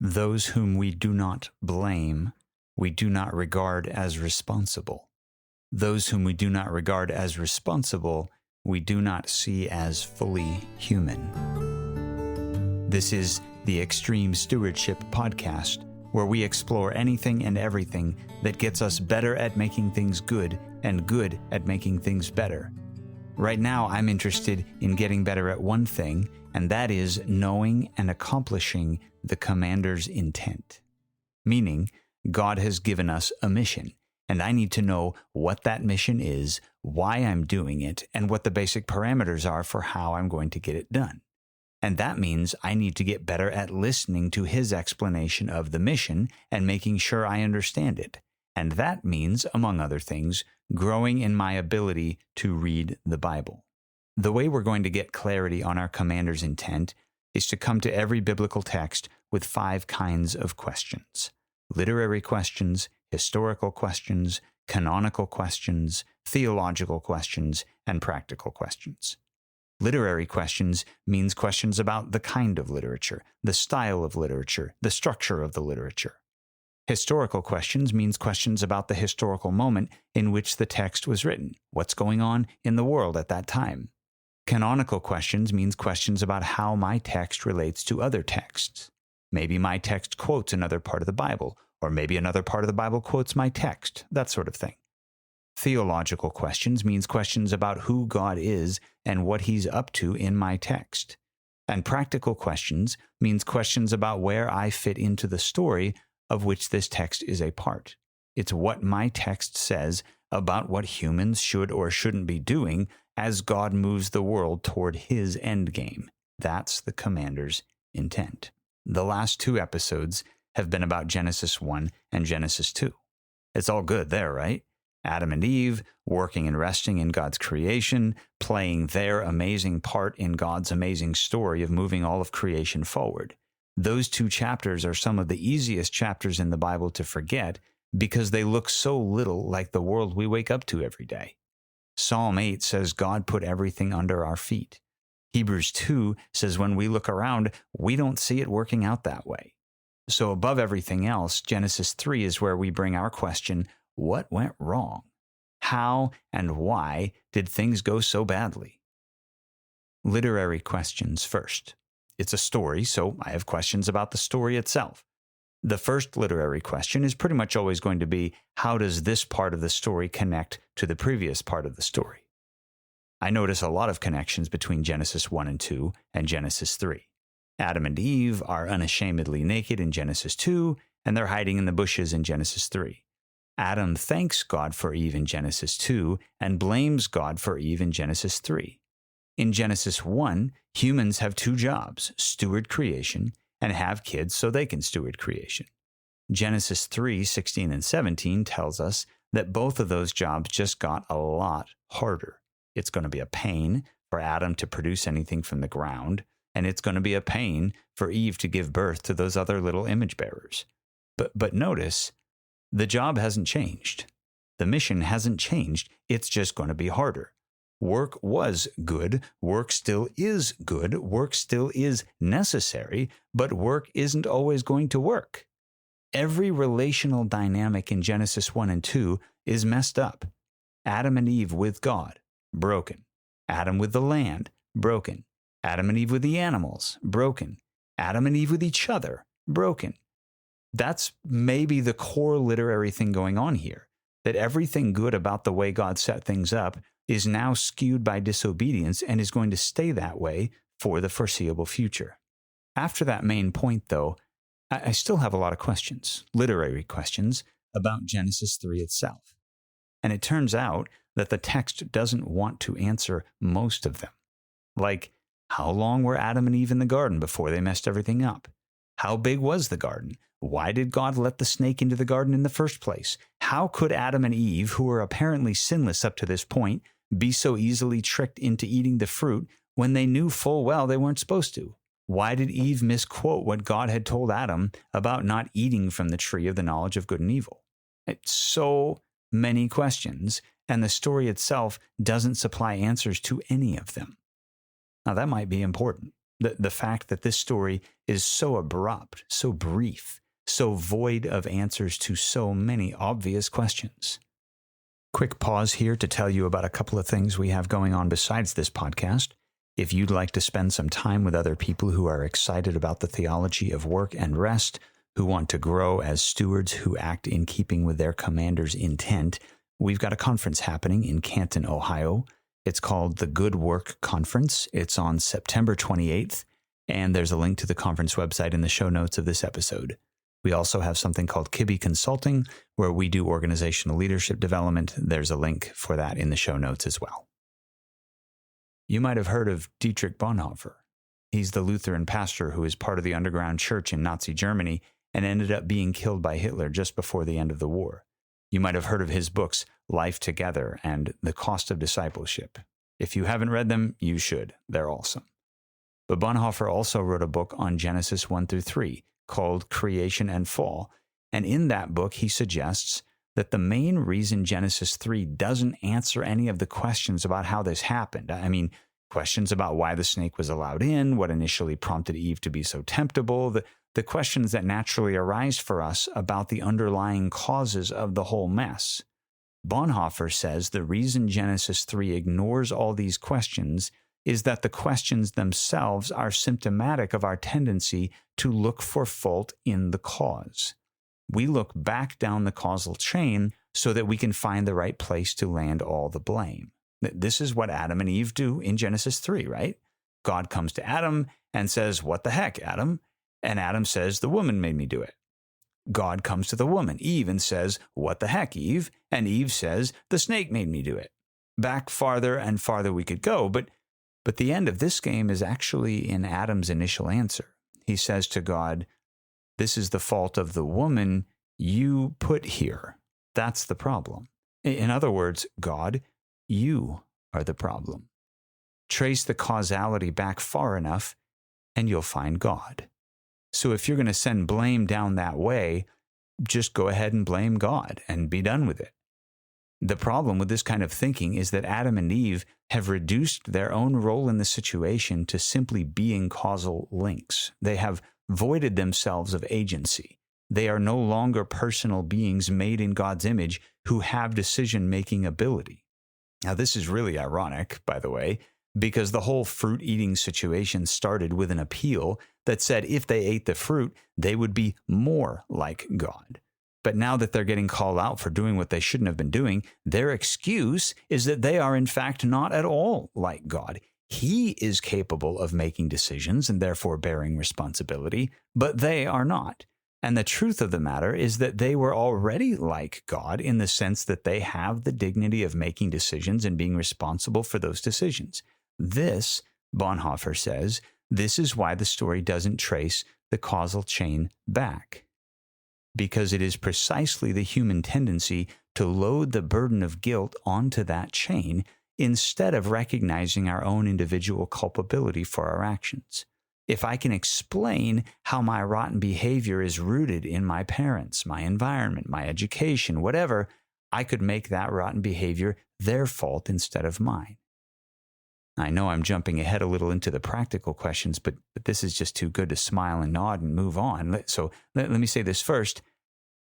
Those whom we do not blame, we do not regard as responsible. Those whom we do not regard as responsible, we do not see as fully human. This is the Extreme Stewardship Podcast, where we explore anything and everything that gets us better at making things good and good at making things better. Right now, I'm interested in getting better at one thing, and that is knowing and accomplishing the commander's intent. Meaning, God has given us a mission, and I need to know what that mission is, why I'm doing it, and what the basic parameters are for how I'm going to get it done. And that means I need to get better at listening to his explanation of the mission and making sure I understand it. And that means, among other things, growing in my ability to read the Bible. The way we're going to get clarity on our commander's intent is to come to every biblical text with 5 kinds of questions: literary questions, historical questions, canonical questions, theological questions, and practical questions. Literary questions means questions about the kind of literature, the style of literature, the structure of the literature. Historical questions means questions about the historical moment in which the text was written, what's going on in the world at that time. Canonical questions means questions about how my text relates to other texts. Maybe my text quotes another part of the Bible, or maybe another part of the Bible quotes my text, that sort of thing. Theological questions means questions about who God is and what he's up to in my text. And practical questions means questions about where I fit into the story of which this text is a part. It's what my text says about what humans should or shouldn't be doing as God moves the world toward his end game. That's the commander's intent. The last 2 episodes have been about Genesis 1 and Genesis 2. It's all good there, right? Adam and Eve working and resting in God's creation, playing their amazing part in God's amazing story of moving all of creation forward. Those 2 chapters are some of the easiest chapters in the Bible to forget because they look so little like the world we wake up to every day. Psalm 8 says God put everything under our feet. Hebrews 2 says when we look around, we don't see it working out that way. So above everything else, Genesis 3 is where we bring our question, what went wrong? How and why did things go so badly? Literary questions first. It's a story, so I have questions about the story itself. The first literary question is pretty much always going to be, how does this part of the story connect to the previous part of the story? I notice a lot of connections between Genesis 1 and 2 and Genesis 3. Adam and Eve are unashamedly naked in Genesis 2, and they're hiding in the bushes in Genesis 3. Adam thanks God for Eve in Genesis 2 and blames God for Eve in Genesis 3. In Genesis 1, humans have 2 jobs, steward creation and have kids so they can steward creation. Genesis 3:16 and 17 tells us that both of those jobs just got a lot harder. It's going to be a pain for Adam to produce anything from the ground, and it's going to be a pain for Eve to give birth to those other little image bearers. But notice, the job hasn't changed. The mission hasn't changed. It's just going to be harder. Work was good. Work still is good. Work still is necessary, but work isn't always going to work. Every relational dynamic in Genesis 1 and 2 is messed up. Adam and Eve with God, broken. Adam with the land, broken. Adam and Eve with the animals, broken. Adam and Eve with each other, broken. That's maybe the core literary thing going on here, that everything good about the way God set things up is now skewed by disobedience and is going to stay that way for the foreseeable future. After that main point, though, I still have a lot of questions, literary questions, about Genesis 3 itself. And it turns out that the text doesn't want to answer most of them. Like, how long were Adam and Eve in the garden before they messed everything up? How big was the garden? Why did God let the snake into the garden in the first place? How could Adam and Eve, who were apparently sinless up to this point, be so easily tricked into eating the fruit when they knew full well they weren't supposed to? Why did Eve misquote what God had told Adam about not eating from the tree of the knowledge of good and evil? It's so many questions, and the story itself doesn't supply answers to any of them. Now, that might be important. The fact that this story is so abrupt, so brief, so void of answers to so many obvious questions. Quick pause here to tell you about a couple of things we have going on besides this podcast. If you'd like to spend some time with other people who are excited about the theology of work and rest, who want to grow as stewards who act in keeping with their commander's intent, we've got a conference happening in Canton, Ohio. It's called the Good Work Conference. It's on September 28th, and there's a link to the conference website in the show notes of this episode. We also have something called Kibbe Consulting, where we do organizational leadership development. There's a link for that in the show notes as well. You might have heard of Dietrich Bonhoeffer. He's the Lutheran pastor who is part of the underground church in Nazi Germany and ended up being killed by Hitler just before the end of the war. You might have heard of his books, Life Together and The Cost of Discipleship. If you haven't read them, you should. They're awesome. But Bonhoeffer also wrote a book on Genesis 1 through 3 called Creation and Fall. And in that book, he suggests that the main reason Genesis 3 doesn't answer any of the questions about how this happened, I mean, questions about why the snake was allowed in, what initially prompted Eve to be so temptable, the questions that naturally arise for us about the underlying causes of the whole mess. Bonhoeffer says the reason Genesis 3 ignores all these questions is that the questions themselves are symptomatic of our tendency to look for fault in the cause. We look back down the causal chain so that we can find the right place to land all the blame. This is what Adam and Eve do in Genesis 3, right? God comes to Adam and says, "What the heck, Adam?" And Adam says, "The woman made me do it." God comes to the woman, Eve, and says, "What the heck, Eve?" And Eve says, "The snake made me do it." Back farther and farther we could go, but the end of this game is actually in Adam's initial answer. He says to God, "This is the fault of the woman you put here. That's the problem." In other words, God, you are the problem. Trace the causality back far enough, and you'll find God. So if you're going to send blame down that way, just go ahead and blame God and be done with it. The problem with this kind of thinking is that Adam and Eve have reduced their own role in the situation to simply being causal links. They have voided themselves of agency. They are no longer personal beings made in God's image who have decision-making ability. Now, this is really ironic, by the way, because the whole fruit-eating situation started with an appeal that said if they ate the fruit, they would be more like God. But now that they're getting called out for doing what they shouldn't have been doing, their excuse is that they are in fact not at all like God. He is capable of making decisions and therefore bearing responsibility, but they are not. And the truth of the matter is that they were already like God in the sense that they have the dignity of making decisions and being responsible for those decisions. This, Bonhoeffer says, this is why the story doesn't trace the causal chain back. Because it is precisely the human tendency to load the burden of guilt onto that chain instead of recognizing our own individual culpability for our actions. If I can explain how my rotten behavior is rooted in my parents, my environment, my education, whatever, I could make that rotten behavior their fault instead of mine. I know I'm jumping ahead a little into the practical questions, but this is just too good to smile and nod and move on. So let me say this first.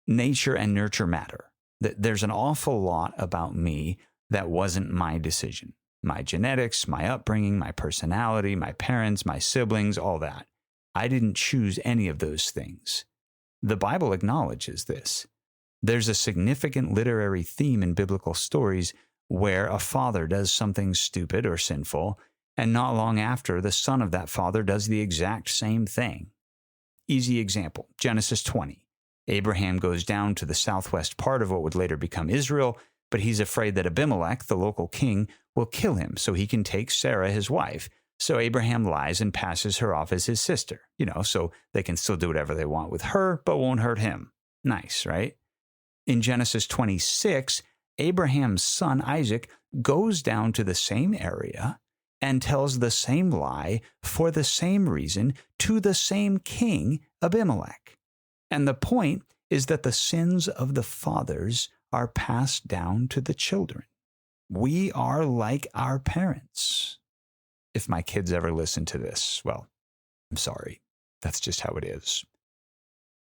Nature and nurture matter. There's an awful lot about me that wasn't my decision. My genetics, my upbringing, my personality, my parents, my siblings, all that. I didn't choose any of those things. The Bible acknowledges this. There's a significant literary theme in biblical stories where a father does something stupid or sinful, and not long after, the son of that father does the exact same thing. Easy example, Genesis 20. Abraham goes down to the southwest part of what would later become Israel, but he's afraid that Abimelech, the local king, will kill him so he can take Sarah, his wife. So Abraham lies and passes her off as his sister, so they can still do whatever they want with her, but won't hurt him. Nice, right? In Genesis 26, Abraham's son Isaac goes down to the same area and tells the same lie for the same reason to the same king, Abimelech. And the point is that the sins of the fathers are passed down to the children. We are like our parents. If my kids ever listen to this, well, I'm sorry. That's just how it is.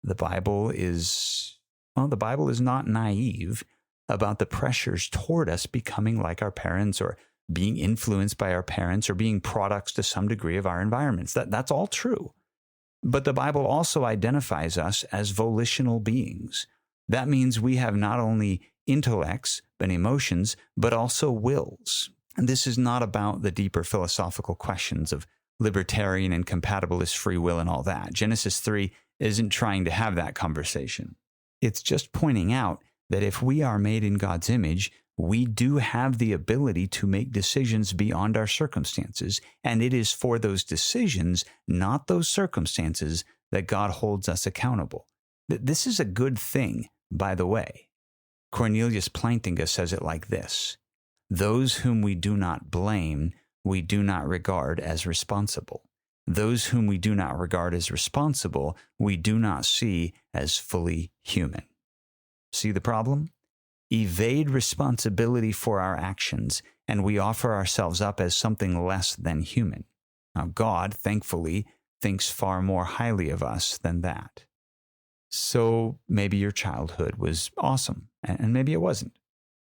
The Bible is not naive about the pressures toward us becoming like our parents or being influenced by our parents or being products to some degree of our environments. That's all true. But the Bible also identifies us as volitional beings. That means we have not only intellects and emotions, but also wills. And this is not about the deeper philosophical questions of libertarian and compatibilist free will and all that. Genesis 3 isn't trying to have that conversation. It's just pointing out that if we are made in God's image, we do have the ability to make decisions beyond our circumstances, and it is for those decisions, not those circumstances, that God holds us accountable. This is a good thing, by the way. Cornelius Plantinga says it like this: those whom we do not blame, we do not regard as responsible. Those whom we do not regard as responsible, we do not see as fully human. See the problem? Evade responsibility for our actions, and we offer ourselves up as something less than human. Now, God, thankfully, thinks far more highly of us than that. So maybe your childhood was awesome, and maybe it wasn't.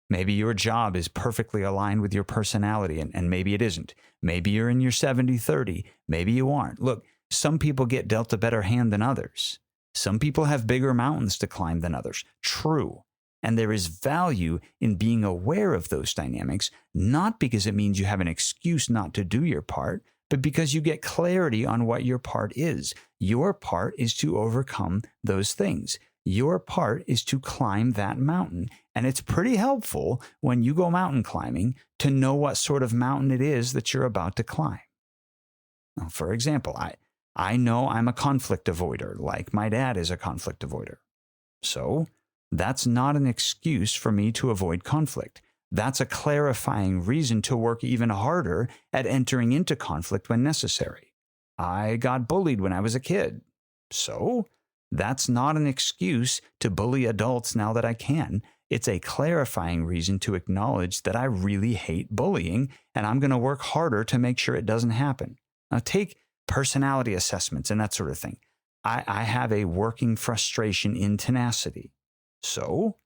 Maybe your job is perfectly aligned with your personality, and maybe it isn't. Maybe you're in your 70-30. Maybe you aren't. Look, some people get dealt a better hand than others. Some people have bigger mountains to climb than others. True. And there is value in being aware of those dynamics, not because it means you have an excuse not to do your part, but because you get clarity on what your part is. Your part is to overcome those things. Your part is to climb that mountain. And it's pretty helpful when you go mountain climbing to know what sort of mountain it is that you're about to climb. Now, for example, I know I'm a conflict avoider, like my dad is a conflict avoider. So that's not an excuse for me to avoid conflict. That's a clarifying reason to work even harder at entering into conflict when necessary. I got bullied when I was a kid. So that's not an excuse to bully adults now that I can. It's a clarifying reason to acknowledge that I really hate bullying, and I'm going to work harder to make sure it doesn't happen. Now, take personality assessments and that sort of thing. I have a working frustration in tenacity. So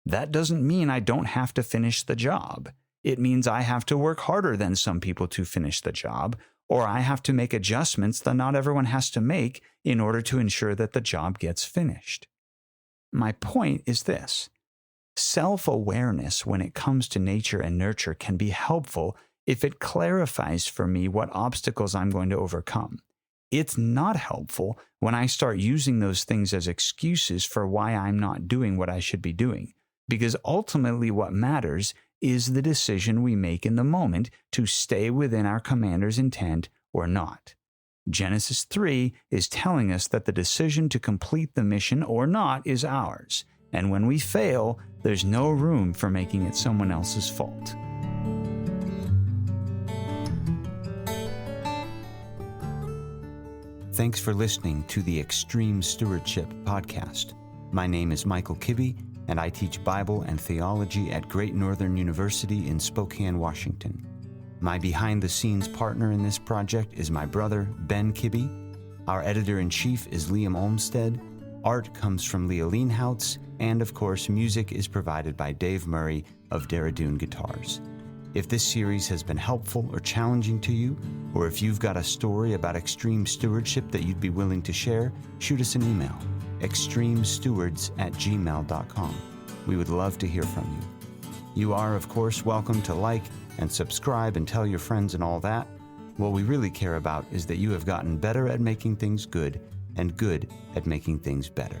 that doesn't mean I don't have to finish the job. It means I have to work harder than some people to finish the job, or I have to make adjustments that not everyone has to make in order to ensure that the job gets finished. My point is this: self-awareness when it comes to nature and nurture can be helpful if it clarifies for me what obstacles I'm going to overcome. It's not helpful when I start using those things as excuses for why I'm not doing what I should be doing, because ultimately what matters is the decision we make in the moment to stay within our commander's intent or not. Genesis 3 is telling us that the decision to complete the mission or not is ours, and when we fail, there's no room for making it someone else's fault. Thanks for listening to the Extreme Stewardship Podcast. My name is Michael Kibbe, and I teach Bible and theology at Great Northern University in Spokane, Washington. My behind-the-scenes partner in this project is my brother, Ben Kibbe. Our editor-in-chief is Liam Olmsted. Art comes from Leah Leanhoutz, and of course, music is provided by Dave Murray of Daradoon Guitars. If this series has been helpful or challenging to you, or if you've got a story about extreme stewardship that you'd be willing to share, shoot us an email, extremestewards@gmail.com. We would love to hear from you. You are, of course, welcome to like and subscribe and tell your friends and all that. What we really care about is that you have gotten better at making things good and good at making things better.